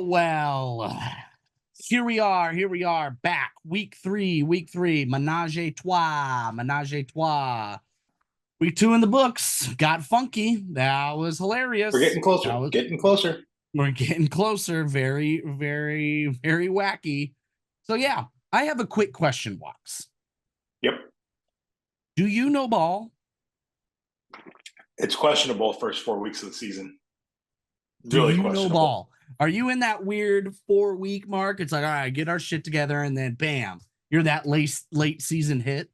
Well. Here we are, back. Week three, menage a trois. Week 2 in the books. Got funky. That was hilarious. We're getting closer. We're getting closer. Very, very, very wacky. So yeah, I have a quick question, Wax. Yep. Do you know ball? It's questionable first 4 weeks of the season. Really questionable. Know ball? Are you in that weird 4-week mark? It's like, all right, get our shit together, and then bam, you're that late season hit.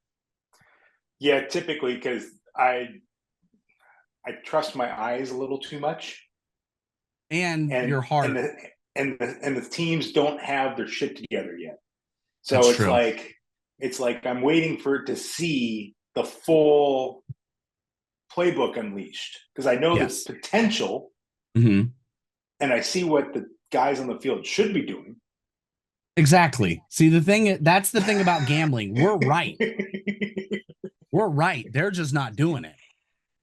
Yeah, typically, because I trust my eyes a little too much, and your heart, and the teams don't have their shit together yet. So That's it's true. it's like I'm waiting for it to see the full playbook unleashed, because I know the potential. Mm-hmm. And I see what the guys on the field should be doing. Exactly. See, that's the thing about gambling. We're right. We're right. They're just not doing it.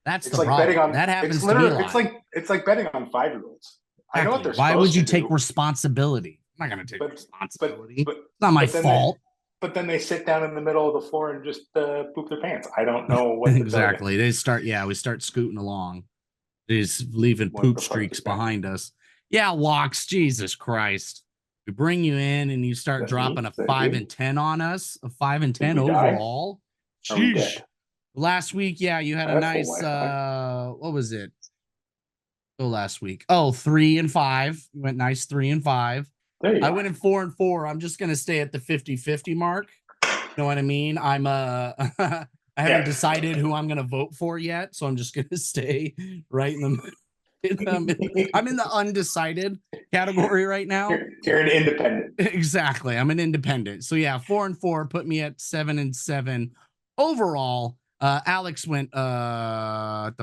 That's the problem. That happens to me a lot. It's like betting on 5-year-olds. Exactly. I know what they're supposed to do. Why would you take responsibility? I'm not going to take responsibility. It's not my fault. But then they sit down in the middle of the floor and just poop their pants. I don't know what exactly. We start scooting along. He's leaving poop streaks behind us. Yeah, Walks, Jesus Christ. We bring you in and you start dropping a 5 and 10 on us, a 5 and 10 overall. Sheesh. Last week, yeah, you had a nice what was it? Last week. 3 and 5. You went nice 3 and 5. I went in 4 and 4. I'm just gonna stay at the 50-50 mark. You know what I mean? I'm I haven't decided who I'm gonna vote for yet, so I'm just gonna stay right in the I'm in the undecided category right now. You're an independent. Exactly. I'm an independent. So yeah, 4 and 4 put me at 7 and 7 overall. Alex went 2 and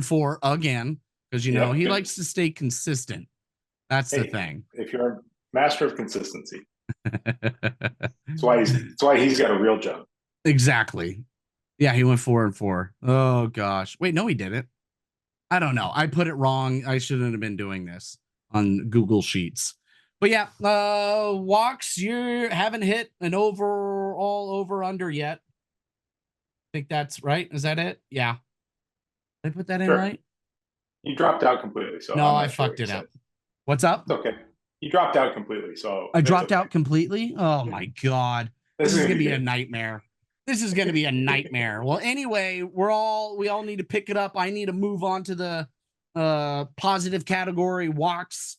4 again, because he likes to stay consistent. That's the thing. If you're a master of consistency, that's why he's got a real job. Exactly. Yeah, he went 4 and 4. Oh gosh. Wait, no, he didn't. I don't know. I put it wrong. I shouldn't have been doing this on Google Sheets. But yeah, Walks, you haven't hit an overall over-under yet. I think that's right. Is that it? Yeah. Did I put that in right? You dropped out completely. So no, I fucked it up. What's up? It's okay. You dropped out completely. So I dropped out completely? Oh, my God. This is going to be a nightmare. This is going to be a nightmare. Well, anyway, we all need to pick it up. I need to move on to the positive category. Walks.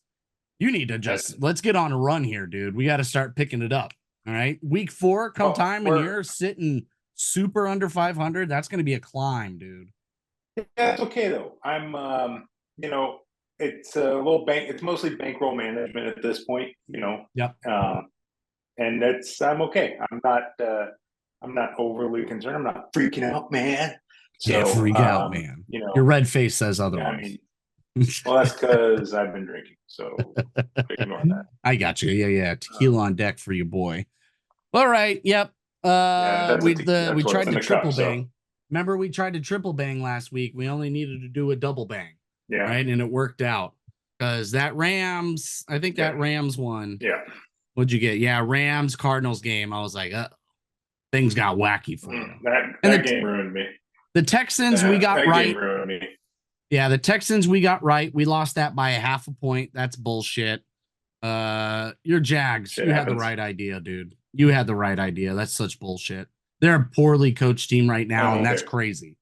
You need to let's get on a run here, dude. We got to start picking it up. All right. Week 4 and you're sitting super under 500. That's going to be a climb, dude. Yeah, that's okay though. I'm it's a little it's mostly bankroll management at this point, Yep. And I'm okay. I'm not overly concerned. I'm not freaking out, man. Can't freak out, man. Your red face says otherwise. Well, that's because I've been drinking, so ignore that. I got you. Yeah. Tequila on deck for you, boy. All right. Yep. We tried to triple bang. Remember, we tried to triple bang last week. We only needed to do a double bang. Yeah. Right. And it worked out because that Rams one. Yeah. What'd you get? Yeah. Rams Cardinals game. I was like, things got wacky for you. That game ruined me. The Texans, we got right. Game ruined me. Yeah, the Texans, we got right. We lost that by 0.5 point. That's bullshit. Your Jags, you had the right idea, dude. You had the right idea. That's such bullshit. They're a poorly coached team right now, and that's crazy.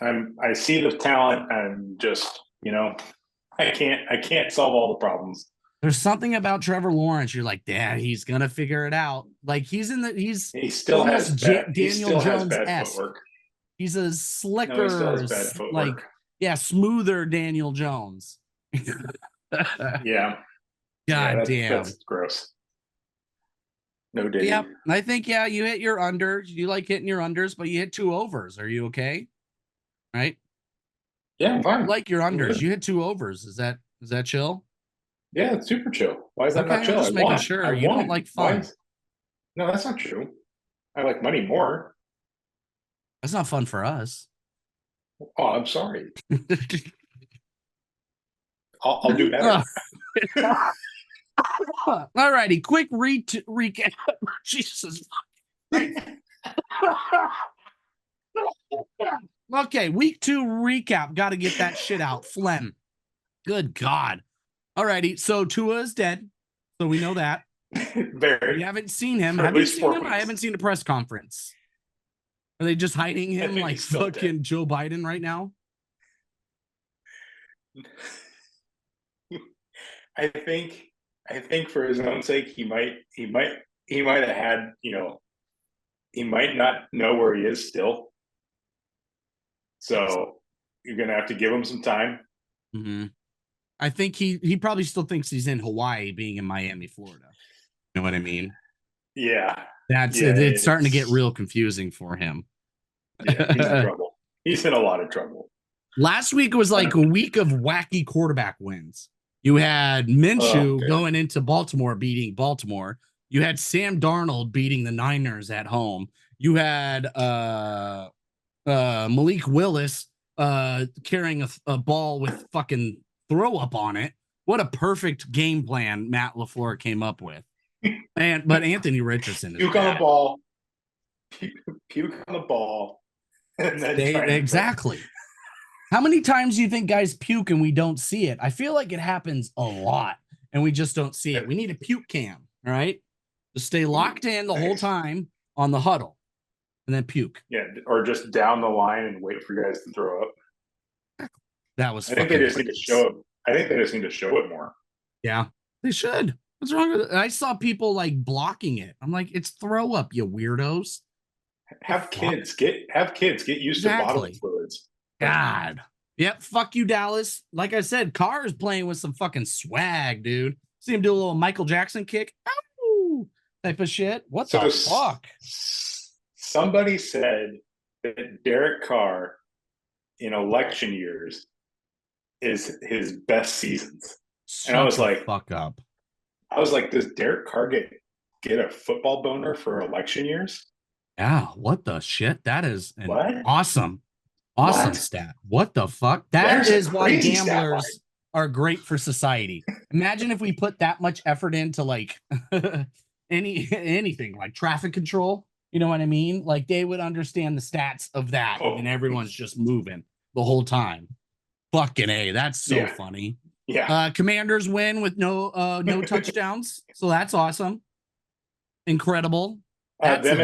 I see the talent, and just I can't solve all the problems. There's something about Trevor Lawrence. You're like, Dad, he's gonna figure it out. Like he still has Daniel Jones-esque. He's a slicker, smoother Daniel Jones. Yeah. God damn. That's gross. No Diddy. Yeah, I think you hit your unders. You like hitting your unders, but you hit 2 overs. Are you okay? Right? Yeah, I'm fine. You like your unders. You hit 2 overs. Is that chill? Yeah, it's super chill. Why is that not chill? I'm just making sure you don't like fun. No, that's not true. I like money more. That's not fun for us. Oh, I'm sorry. I'll do better. All righty, quick recap. Jesus. Okay, week 2 recap. Got to get that shit out. Phlegm. Good God. All righty, so Tua is dead. So we know that. Very. We haven't seen him. Have you seen him? I haven't seen a press conference. Are they just hiding him like fucking Joe Biden right now? I think for his own sake, he might have had, he might not know where he is still. So you're gonna have to give him some time. Mm-hmm. I think he probably still thinks he's in Hawaii, being in Miami, Florida. You know what I mean? Yeah. It's starting to get real confusing for him. Yeah, he's in trouble. He's in a lot of trouble. Last week was like a week of wacky quarterback wins. You had Minshew going into Baltimore, beating Baltimore. You had Sam Darnold beating the Niners at home. You had Malik Willis carrying a ball with fucking throw up on it. What a perfect game plan Matt LaFleur came up with. But Anthony Richardson is puke on the ball. Puke on the ball. And then exactly. How many times do you think guys puke and we don't see it? I feel like it happens a lot and we just don't see it. We need a puke cam, all right? Just stay locked in the whole time on the huddle and then puke. Yeah, or just down the line and wait for guys to throw up. That was I think they just need to show it. I think they just need to show it more. Yeah, they should. What's wrong with it? I saw people like blocking it. I'm like, it's throw up, you weirdos. Have kids get used to bodily fluids. God. Yep. Fuck you, Dallas. Like I said, Carr is playing with some fucking swag, dude. See him do a little Michael Jackson kick. Ow! Type of shit. What the fuck? Somebody said that Derek Carr in election years is his best seasons. And I was like, fuck up. I was like, does Derek Carr get a football boner for election years? Yeah, what the shit? That is an awesome stat. What the fuck? That is why gamblers are great for society. Imagine if we put that much effort into like anything like traffic control. You know what I mean? Like they would understand the stats of that, and everyone's just moving the whole time. Fucking A, that's so funny. Yeah. Commanders win with no touchdowns, so that's awesome. Incredible. Them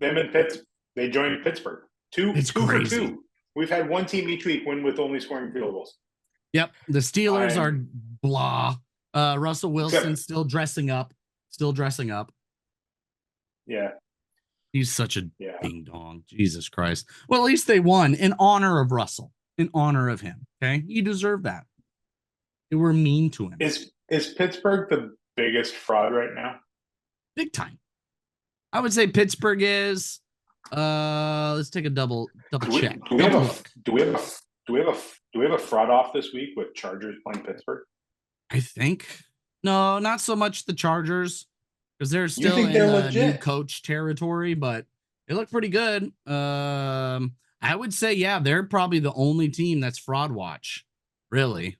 and Pitts, they joined Pittsburgh. Two for 2. We've had one team each week win with only scoring field goals. Yep. The Steelers are blah. Russell Wilson still dressing up. Yeah. He's such a ding dong. Jesus Christ. Well, at least they won in honor of Russell, in honor of him. Okay. You deserve that. They were mean to him. Is Pittsburgh the biggest fraud right now? Big time. I would say Pittsburgh is. Let's take a double check. Do we have a fraud off this week with Chargers playing Pittsburgh? I think no, not so much the Chargers because they're still in new coach territory, but they look pretty good. I would say they're probably the only team that's fraud watch. Really,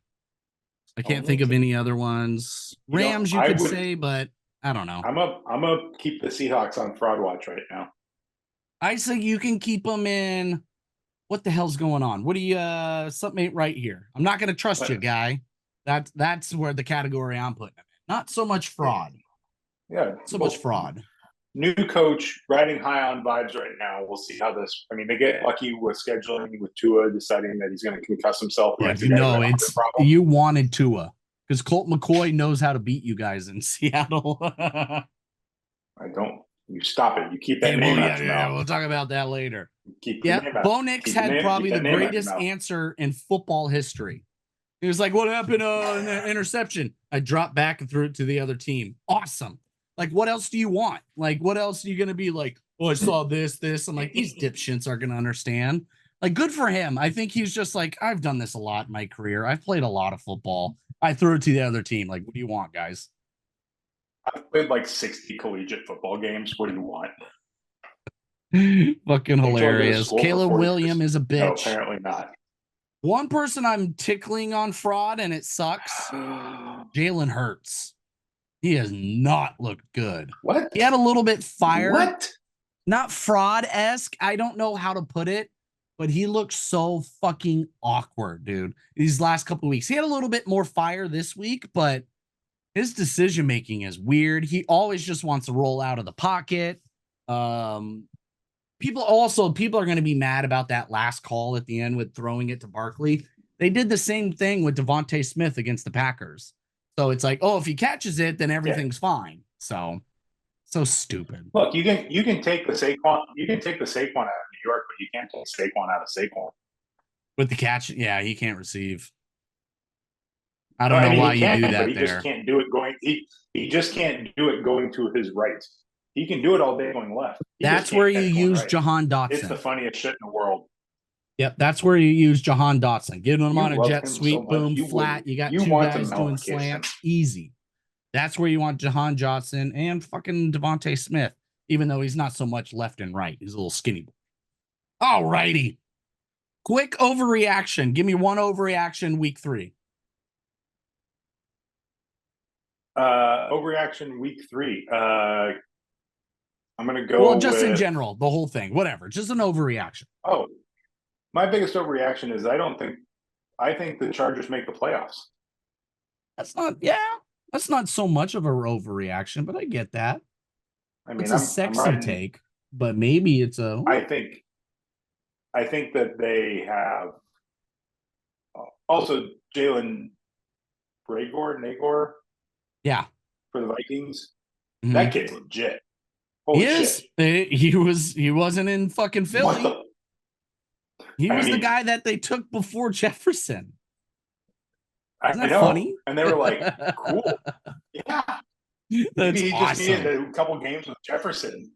I can't think of any other ones. Rams, you could say, but I don't know. I'm gonna keep the Seahawks on fraud watch right now. I say you can keep them in. What the hell's going on? What do you something ain't right here? I'm not gonna trust you, guy. That's where the category I'm putting it in. Not so much fraud. Yeah. So much fraud. New coach riding high on vibes right now. We'll see how this. I mean, they get lucky with scheduling with Tua deciding that he's going to concuss himself. Yeah, you wanted Tua because Colt McCoy knows how to beat you guys in Seattle. I don't. You stop it. You keep that name out your mouth. We'll talk about that later. Bo Nix had probably the greatest answer in football history. He was like, what happened? An interception. I dropped back and threw it to the other team. Awesome. Like, what else do you want? Like, what else are you going to be like, oh, I saw this. I'm like, these dipshits are going to understand. Like, good for him. I think he's just like, I've done this a lot in my career. I've played a lot of football. I threw it to the other team. Like, what do you want, guys? I've played like 60 collegiate football games. What do you want? Fucking hilarious. Caleb Williams is a bitch. No, apparently not. One person I'm tickling on fraud, and it sucks. Jalen Hurts. He has not looked good. What? He had a little bit fire. What? Not fraud-esque. I don't know how to put it, but he looks so fucking awkward, dude. These last couple of weeks. He had a little bit more fire this week, but his decision-making is weird. He always just wants to roll out of the pocket. People are going to be mad about that last call at the end with throwing it to Barkley. They did the same thing with Devontae Smith against the Packers. So it's like, oh, if he catches it, then everything's fine. So stupid. Look, you can take the Saquon out of New York, but you can't take Saquon out of Saquon. With the catch, yeah, he can't receive. I don't know why you do that. He just can't do it going. He just can't do it going to his right. He can do it all day going left. That's where you use Jahan Dotson. It's the funniest shit in the world. Yep, that's where you use Jahan Dotson. Get him on a jet sweep, boom, flat. You got two guys doing slants, easy. That's where you want Jahan Dotson and fucking Devontae Smith, even though he's not so much left and right. He's a little skinny. All righty. Quick overreaction. Give me one overreaction week 3. Overreaction week 3. I'm going to go. Well, just in general, the whole thing, whatever. Just an overreaction. Oh, my biggest overreaction is I think the Chargers make the playoffs. That's not so much of a overreaction, but I get that. I mean, it's a sexy take, but maybe it's a. I think that they have also Jalen Nagor. Yeah. For the Vikings. Mm-hmm. That kid's legit. Holy shit. He wasn't in fucking Philly. He was the guy that they took before Jefferson. Isn't that funny? And they were like, cool. Yeah. That's Maybe he awesome. just needed a couple games with Jefferson.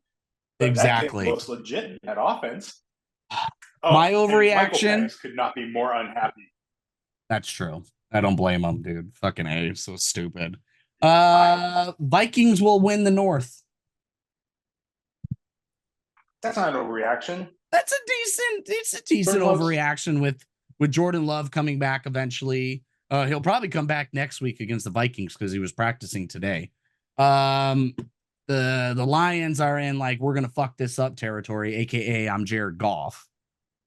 But exactly. That kid looks legit in that offense. My overreaction could not be more unhappy. That's true. I don't blame him, dude. Fucking A, so stupid. Vikings will win the North. That's not an overreaction. It's a decent overreaction with Jordan Love coming back eventually. He'll probably come back next week against the Vikings because he was practicing today. The Lions are in like we're gonna fuck this up territory, aka I'm Jared Goff.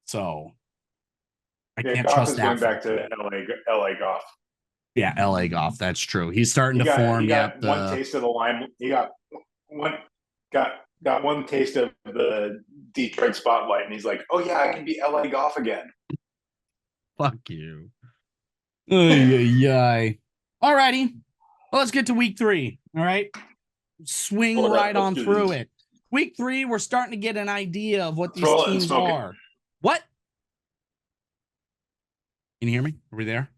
So I can't trust that. Going back to LA Goff. Yeah, LA Goff. That's true. He's starting to form. He got one taste of the lime. He got one taste of the Detroit spotlight, and he's like, "Oh yeah, I can be LA Goff again." Fuck you. Yay. All righty. Well, let's get to week 3. All right. Swing right on through it. Week 3, we're starting to get an idea of what these teams are. What? Can you hear me? Are we there?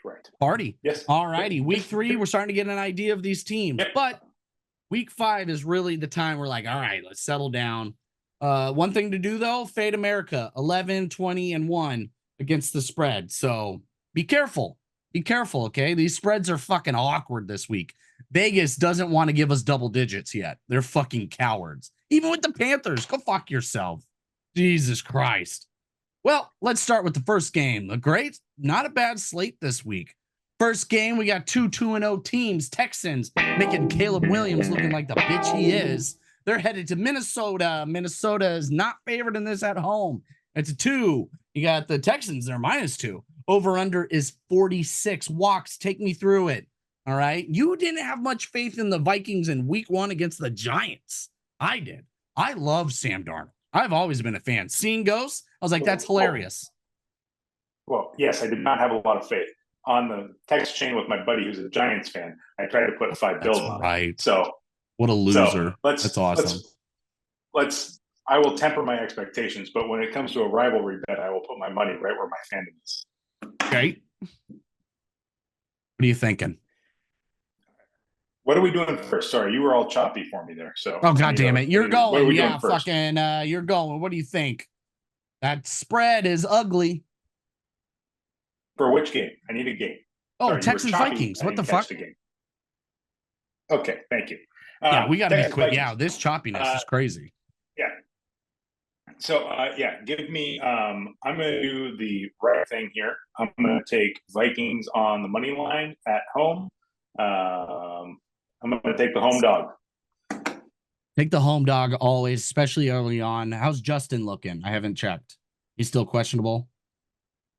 Correct. Party. Yes. All righty. Week 3, we're starting to get an idea of these teams. Yep. But week 5 is really the time we're like, all right, let's settle down. One thing to do, though, fade America, 11, 20, and 1 against the spread. So be careful. Be careful, okay? These spreads are fucking awkward this week. Vegas doesn't want to give us double digits yet. They're fucking cowards. Even with the Panthers, go fuck yourself. Jesus Christ. Well, let's start with the first game. Not a bad slate this week. First game, we got 2-2-0 teams. Texans making Caleb Williams looking like the bitch he is. They're headed to Minnesota. Minnesota is not favored in this at home. It's a 2. You got the Texans, they're -2. Over under is 46. Walks, take me through it. All right. You didn't have much faith in the Vikings in week 1 against the Giants. I did. I love Sam Darnold. I've always been a fan. Seeing ghosts, I was like, that's hilarious. Well, yes, I did not have a lot of faith. On the text chain with my buddy who's a Giants fan, I tried to put $5 bills on. Right. So what a loser. That's awesome. I will temper my expectations, but when it comes to a rivalry bet, I will put my money right where my fandom is. Okay. What are you thinking? What are we doing first? Sorry, you were all choppy for me there. So, Oh, God damn it. You're what are going. we Yeah, doing first? fucking, you're going. What do you think? That spread is ugly. For which game? I need a game. Oh, Sorry, you were Texans choppy. Vikings. I What the didn't catch fuck? the game. Okay, thank you. Yeah, we got to be Texas quick. Yeah, Vikings. this choppiness is crazy. Yeah. So yeah, give me. I'm going to do the right thing here. I'm going to take Vikings on the money line at home. I'm going to take the home dog. Take the home dog always, especially early on. How's Justin looking? I haven't checked. He's still questionable.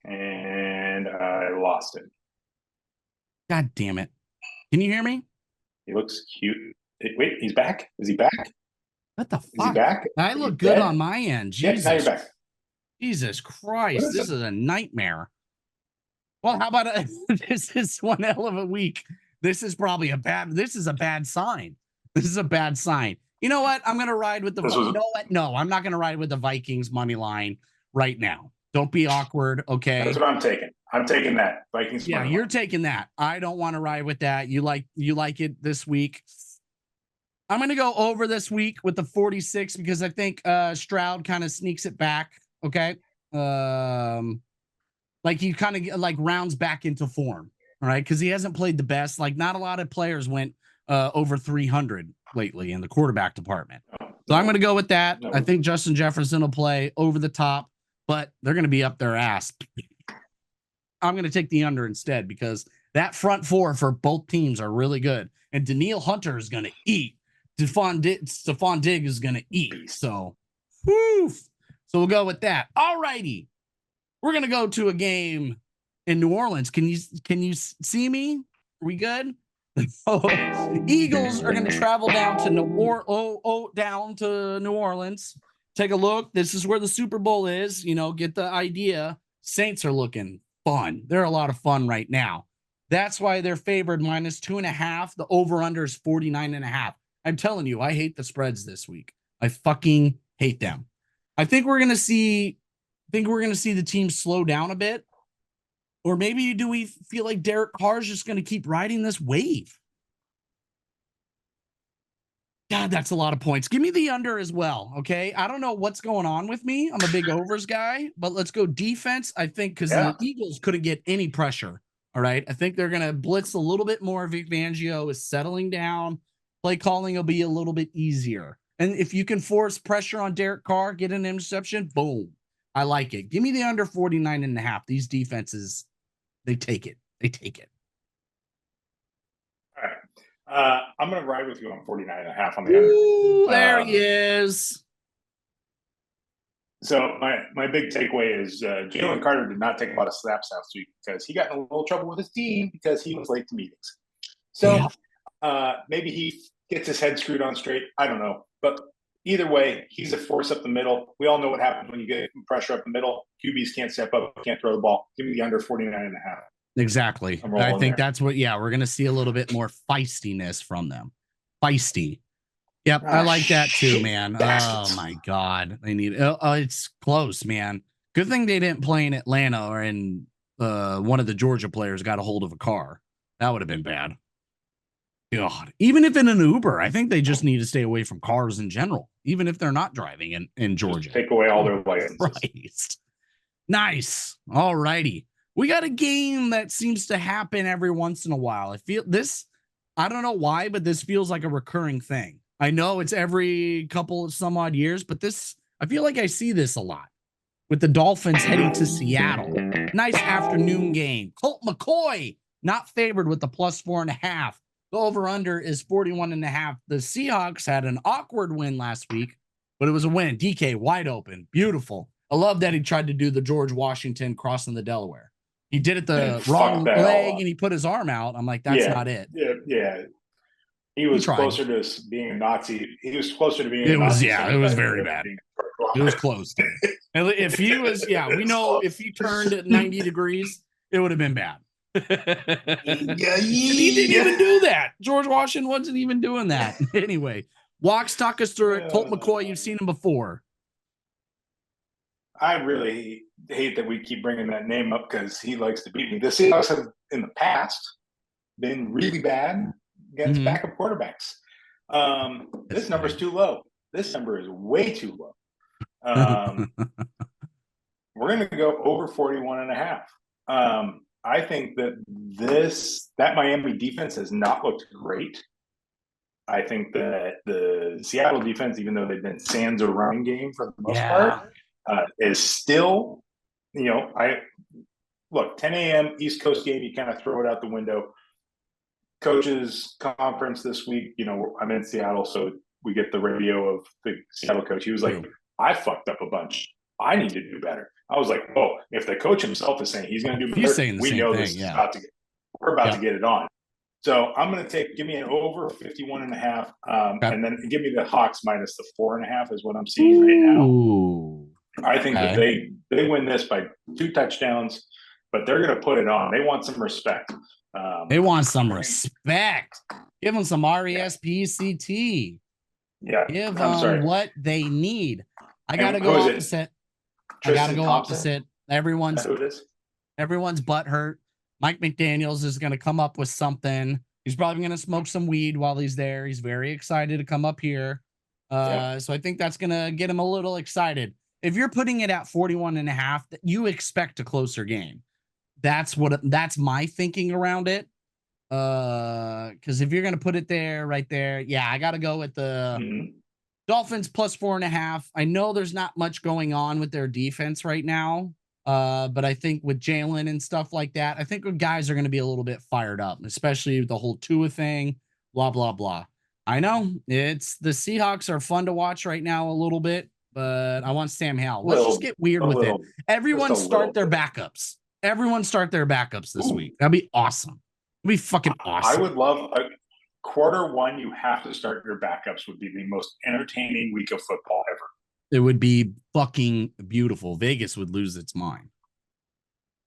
And I lost it. God damn it. Can you hear me? He looks cute. Wait, he's back? Is he back? What the fuck? Is he back? I Is look good dead? On my end. Jesus. Yeah, now you're back. Jesus Christ. This is a nightmare. Well, how about this is one hell of a week. This is probably a bad sign. This is a bad sign. You know what? I'm going to ride with you know what? No, I'm not going to ride with the Vikings money line right now. Don't be awkward, okay? That's what I'm taking. I'm taking that. Vikings. Yeah, you're taking that. I don't want to ride with that. You like it this week. I'm going to go over this week with the 46 because I think Stroud kind of sneaks it back, okay? Like he kind of like rounds back into form, all right? Because he hasn't played the best. Like not a lot of players went over 300 lately in the quarterback department. So I'm going to go with that. I think Justin Jefferson will play over the top, but they're going to be up their ass. I'm going to take the under instead because that front four for both teams are really good. And Danielle Hunter is going to eat. Stephon Diggs is going to eat. So, whew. So we'll go with that. All righty. We're going to go to a game in New Orleans. Can you see me? Are we good? Eagles are going to travel down to New Orleans. Take a look. This is where the Super Bowl is. You know, get the idea. Saints are looking fun. They're a lot of fun right now. That's why they're favored -2.5. The over-under is 49.5. I'm telling you, I hate the spreads this week. I fucking hate them. I think we're going to see the team slow down a bit. Or maybe do we feel like Derek Carr is just going to keep riding this wave? God, that's a lot of points. Give me the under as well, okay? I don't know what's going on with me. I'm a big overs guy, but let's go defense. I think because the Eagles couldn't get any pressure, all right? I think they're going to blitz a little bit more. Vic Fangio is settling down. Play calling will be a little bit easier. And if you can force pressure on Derek Carr, get an interception, boom. I like it. Give me the under 49.5. These defenses, they take it. They take it. All right. I'm going to ride with you on 49.5 on the under. Ooh, there he is. So my big takeaway is Jalen Carter did not take a lot of snaps last week because he got in a little trouble with his team because he was late to meetings. So maybe he gets his head screwed on straight. I don't know. But either way, he's a force up the middle. We all know what happens when you get pressure up the middle. QBs can't step up, can't throw the ball. Give me the under 49.5. Exactly. I think that's what, we're going to see a little bit more feistiness from them. Feisty. Yep. I like that too, man. Baskets. Oh my God. They need, it's close, man. Good thing they didn't play in Atlanta or in one of the Georgia players got a hold of a car. That would have been bad. God, even if in an Uber, I think they just need to stay away from cars in general, even if they're not driving in Georgia. Just take away all their licenses. Christ. Nice. All righty. We got a game that seems to happen every once in a while. I feel this, I don't know why, but this feels like a recurring thing. I know it's every couple of some odd years, but I feel like I see this a lot with the Dolphins heading to Seattle. Nice afternoon game. Colt McCoy not favored with the +4.5. The over-under is 41.5. The Seahawks had an awkward win last week, but it was a win. DK wide open. Beautiful. I love that he tried to do the George Washington crossing the Delaware. He did it the wrong leg and he put his arm out. I'm like, that's not it. Yeah. He was closer to being a Nazi. He was closer to being a Nazi. It was very bad. It was close. If he was, we know if he turned at 90 degrees, it would have been bad. He didn't even do that. George Washington wasn't even doing that. Anyway, Walks, talk us through it. Colt McCoy, you've seen him before. I really hate that we keep bringing that name up because he likes to beat me. The Seahawks have in the past been really bad against backup quarterbacks. This number is too low. This number is way too low. We're going to go over 41.5. I think that Miami defense has not looked great. I think that the Seattle defense, even though they've been sans a running game for the most part, is still, 10 a.m. East Coast game, you kind of throw it out the window. Coaches conference this week, I'm in Seattle, so we get the radio of the Seattle coach. He was like, I fucked up a bunch. I need to do better. I was like, oh, if the coach himself is saying he's going to do better, we know this is about to we're about to get it on. So I'm going to give me an over 51.5, and then give me the Hawks minus the 4.5 is what I'm seeing right now. I think that they win this by 2 touchdowns, but they're going to put it on. They want some respect. They want some respect. Give them some RESPCT. Yeah, give them what they need. I got to go opposite. Everyone's butt hurt. Mike McDaniels is going to come up with something. He's probably going to smoke some weed while he's there. He's very excited to come up here. So I think that's going to get him a little excited. If you're putting it at 41.5, you expect a closer game. That's my thinking around it. Because if you're going to put it there, right there, I got to go with the Dolphins plus 4.5. I know there's not much going on with their defense right now. But I think with Jalen and stuff like that, I think guys are going to be a little bit fired up, especially the whole Tua thing, blah, blah, blah. I know the Seahawks are fun to watch right now a little bit, but I want Sam Howell. Let's just get weird with it. Everyone start their backups. Everyone start their backups this week. That'd be awesome. It'd be fucking awesome. I would love quarter one. You have to start your backups would be the most entertaining week of football ever. It would be fucking beautiful. Vegas would lose its mind.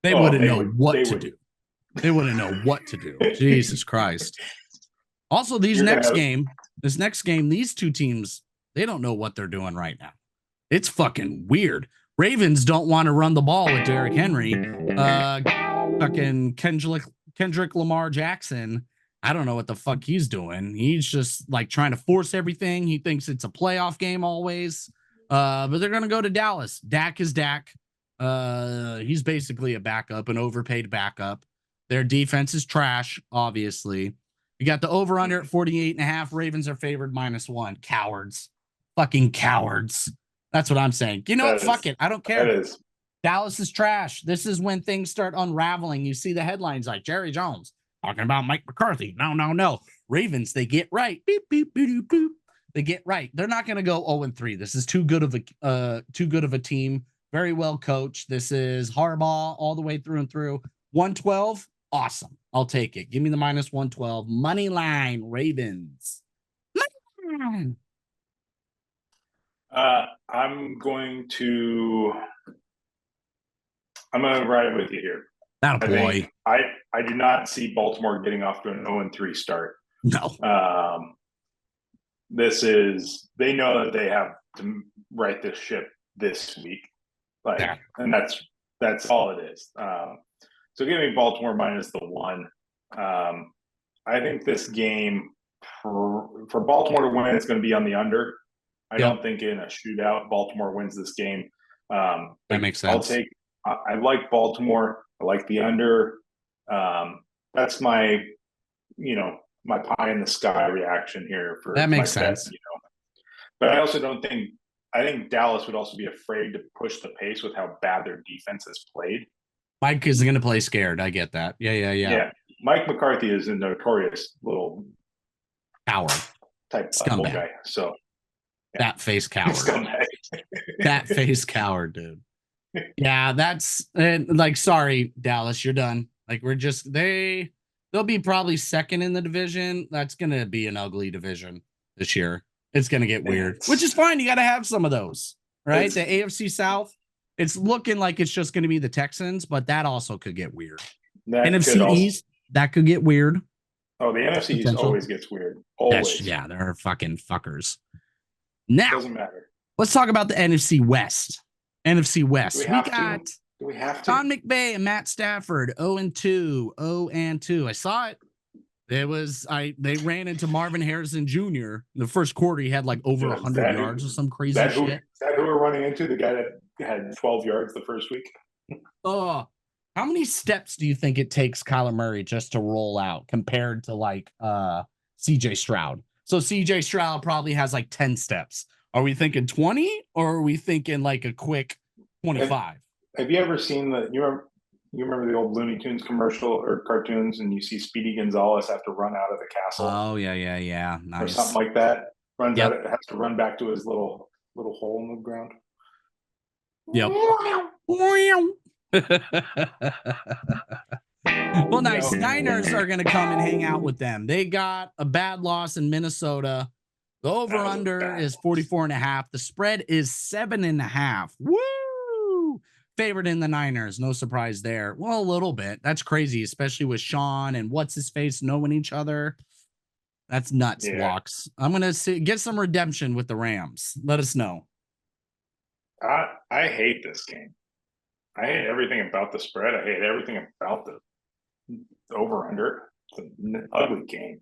They wouldn't know what to do. They wouldn't know what to do. Jesus Christ. Also, this next game, these two teams, they don't know what they're doing right now. It's fucking weird. Ravens don't want to run the ball with Derrick Henry. Fucking Kendrick Lamar Jackson, I don't know what the fuck he's doing. He's just like trying to force everything. He thinks it's a playoff game always. But they're going to go to Dallas. Dak is Dak. He's basically a backup, an overpaid backup. Their defense is trash, obviously. You got the over-under at 48.5. Ravens are favored -1. Cowards. Fucking cowards. That's what I'm saying. You know what? Fuck it. I don't care. Dallas is trash. This is when things start unraveling. You see the headlines like Jerry Jones talking about Mike McCarthy. No. Ravens, they get right. Beep, beep, boop, boop, boop. They get right. They're not going to go 0-3. This is too good of a team. Very well coached. This is Harbaugh all the way through and through. 112, awesome. I'll take it. Give me the -112 money line. Ravens. Money line. I'm going to ride with you here. That boy. I do not see Baltimore getting off to an 0-3 start. No. They know that they have to right this ship this week. And that's all it is. So give me Baltimore -1. I think this game for Baltimore to win, it's going to be on the under. I don't think in a shootout Baltimore wins this game. That makes sense. I like Baltimore. I like the under. That's my, my pie in the sky reaction here. That makes sense. Bet, But I also I think Dallas would also be afraid to push the pace with how bad their defense has played. Mike is going to play scared. I get that. Yeah. Mike McCarthy is a notorious little coward type scumbag guy. So that face coward. That face coward, dude. Yeah, that's sorry, Dallas, you're done. They'll be probably second in the division. That's going to be an ugly division this year. It's going to get weird, which is fine. You got to have some of those, right? The AFC South, it's looking like it's just going to be the Texans, but that also could get weird. NFC East, that could get weird. Oh, the NFC East always gets weird. Always. They're fucking fuckers. Now, doesn't matter. Let's talk about the NFC West. NFC West. Do we have to? Sean McVay and Matt Stafford, 0-2. I saw it. It was they ran into Marvin Harrison Jr. In the first quarter. He had like over 100 yards or some crazy shit. Is that who we're running into? The guy that had 12 yards the first week? How many steps do you think it takes Kyler Murray just to roll out compared to like CJ Stroud? So CJ Stroud probably has like 10 steps. Are we thinking 20 or are we thinking like a quick 25? Have you ever seen you remember the old Looney Tunes commercial or cartoons, and you see Speedy Gonzalez have to run out of the castle? Oh yeah, nice. Or something like that. Runs out, has to run back to his little hole in the ground. Yep. Well, nice. Niners are going to come and hang out with them. They got a bad loss in Minnesota. The over-under is 44.5. The spread is 7.5. Woo! Favored in the Niners. No surprise there. Well, a little bit. That's crazy, especially with Sean and what's-his-face knowing each other. That's nuts, Walks. I'm going to get some redemption with the Rams. Let us know. I hate this game. I hate everything about the spread. I hate everything about the over-under. It's an ugly game.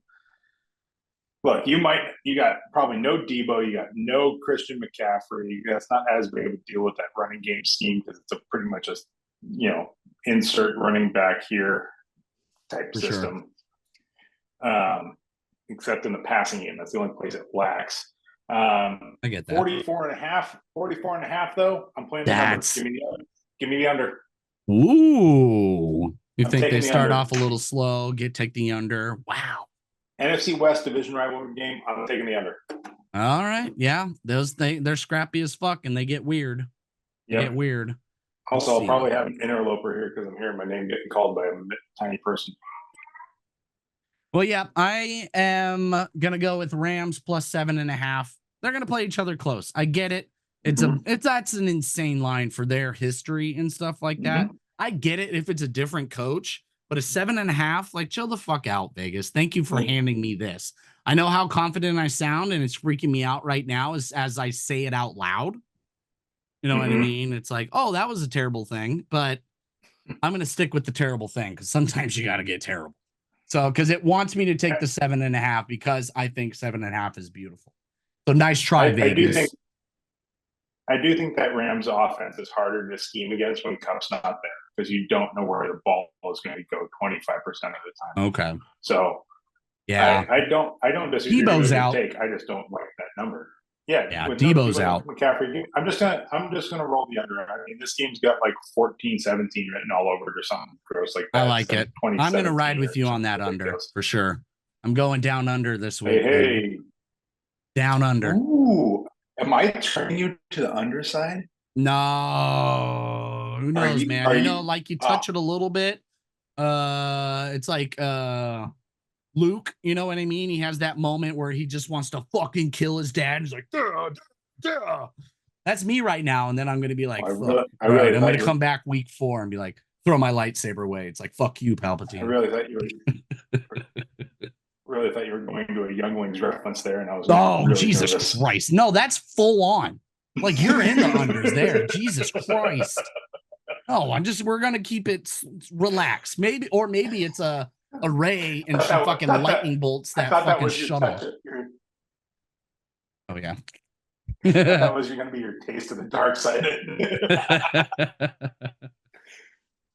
Look, you got probably no Debo, you got no Christian McCaffrey. That's not as big of a deal with that running game scheme because it's pretty much a insert running back here type system. Sure. Except in the passing game, that's the only place it lacks. I get that. 44.5 though. I'm playing the number. Give me the under. Ooh. You think they start off a little slow, take the under. Wow. NFC West division rivalry game. I'm taking the under. All right. Yeah. They're scrappy as fuck and they get weird. They get weird. Also, I'll probably have an interloper here because I'm hearing my name getting called by a tiny person. Well, yeah, I am going to go with Rams plus 7.5. They're going to play each other close. I get it. That's an insane line for their history and stuff like that. I get it if it's a different coach, but a 7.5, like chill the fuck out, Vegas. Thank you for handing me this. I know how confident I sound and it's freaking me out right now as I say it out loud. You know what I mean? It's like, oh, that was a terrible thing, but I'm going to stick with the terrible thing because sometimes you got to get terrible. So, because it wants me to take the 7.5 because I think 7.5 is beautiful. So nice try, Vegas. I do think that Rams offense is harder to scheme against when Cup's not there because you don't know where the ball is going to go 25% of the time. Okay. So yeah, I don't disagree Debo's with your out. take. I just don't like that number. Yeah, Debo's out. McCaffrey, I'm just gonna roll the under. I mean, this game's got like 14-17 written all over it or something gross like that. I like it. I'm gonna ride with you on that under for sure. I'm going down under this week. Hey. Down under. Ooh, am I turning you to the underside? No, who knows, man? Like you touch it a little bit. It's like Luke, you know what I mean? He has that moment where he just wants to fucking kill his dad. He's like, duh, duh, duh. That's me right now. And then I'm going to be like, I'm going to come back week 4 and be like, throw my lightsaber away. It's like, fuck you, Palpatine. I really thought you were going to a Younglings reference there. And I was really Jesus nervous. Christ. No, that's full on. Like you're in the unders there. Jesus Christ. No, we're going to keep it relaxed. Maybe it's a Ray and she fucking lightning bolts that fucking shuttle. Oh yeah. That was going to be your taste of the dark side.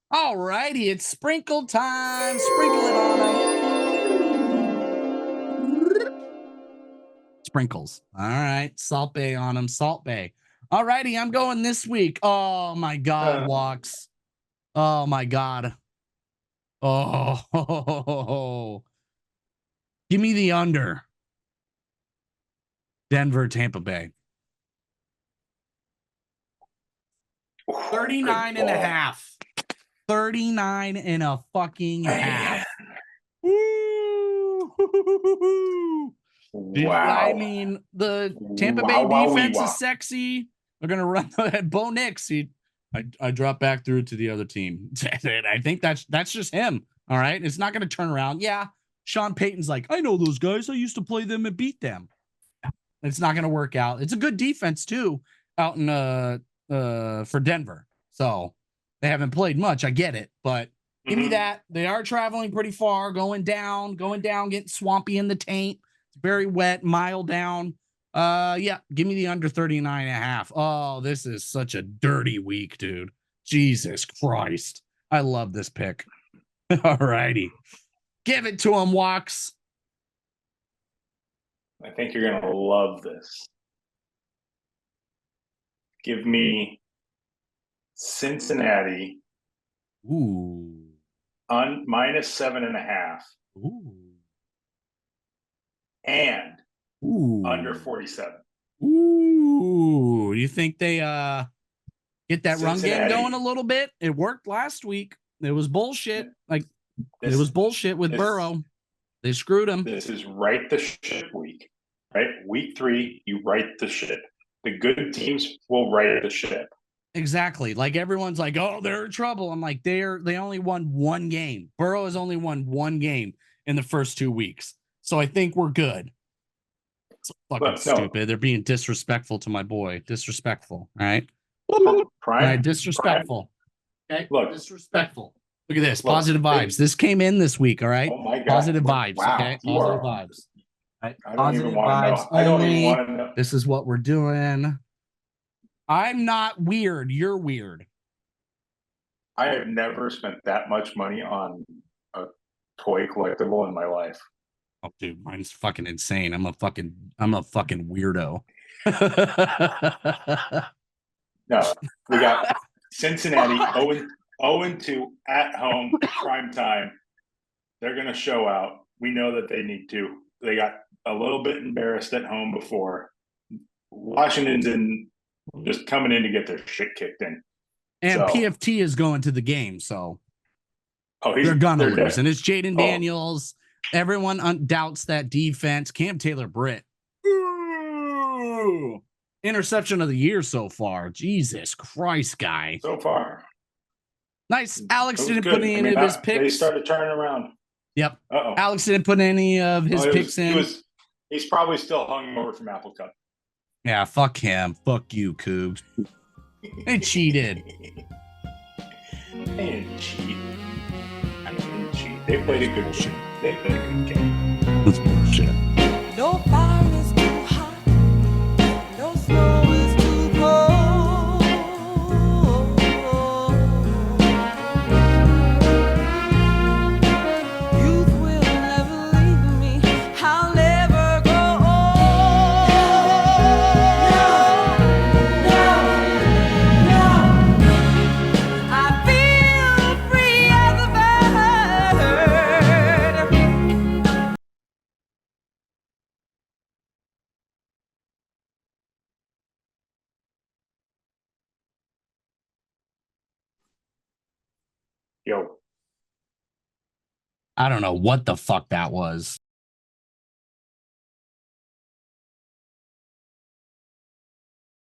All righty, it's sprinkle time. Sprinkle it on them. Sprinkles. All right, Salt Bay on them. Salt Bay. All righty, I'm going this week. Oh my God, Walks. Oh my God. Oh, give me the under. Denver, Tampa Bay. 39.5. 39.5. Woo! Wow. I mean, the Tampa Bay defense is sexy. We're gonna run Bo Nix. I drop back through to the other team. I think that's just him. All right. It's not going to turn around. Yeah. Sean Payton's like, I know those guys. I used to play them and beat them. It's not going to work out. It's a good defense too out in for Denver. So they haven't played much. I get it, but Give me that. They are traveling pretty far, going down, getting swampy in the taint. It's very wet, mile down. Yeah, give me the under 39.5. Oh, this is such a dirty week, dude. Jesus Christ. I love this pick. All righty. Give it to him, Walks. I think you're going to love this. Give me Cincinnati. Ooh. On -7.5. Ooh. And Ooh. under 47. Ooh. You think they get that run game Cincinnati. going a little bit? It worked last week. It was bullshit. Like it was bullshit with Burrow. They screwed him. This is right the ship week. Right? Week 3, you right the ship. The good teams will right the ship. Exactly. Like everyone's like, oh, they're in trouble. I'm like, they only won one game. Burrow has only won one game in the first 2 weeks. So I think we're good. It's fucking stupid. They're being disrespectful to my boy. Disrespectful. All right. Disrespectful. Okay. Look. Disrespectful. Look at this. Positive vibes. This came in this week. All right. Oh my God. Positive vibes. Wow. Okay. Positive vibes. Right? I don't Positive even want to know. I don't even want to know. This is what we're doing. I'm not weird. You're weird. I have never spent that much money on a toy collectible in my life. Oh, dude, mine's fucking insane. I'm a fucking weirdo. No, we got Cincinnati 0-2 at home, prime time. They're going to show out. We know that they need to. They got a little bit embarrassed at home before. Washington's just coming in to get their shit kicked in. And so, PFT is going to the game, so they're gonna lose. Dead. And it's Jaden Daniels. Everyone doubts that defense. Cam Taylor-Britt. Interception of the year so far. Jesus Christ, guy. So far. Nice. Alex didn't put any of his picks. They started turning around. Yep. Alex didn't put any of his picks in. He's probably still hungover from Apple Cup. Yeah, fuck him. Fuck you, Cougs. They cheated. They didn't cheat. I didn't cheat. They played a good game. They played a good game. That's bullshit. No fire is too hot. No snow is too cold. Youth will never leave me. I'll never grow old. I feel free as a bird. Yo. I don't know what the fuck that was.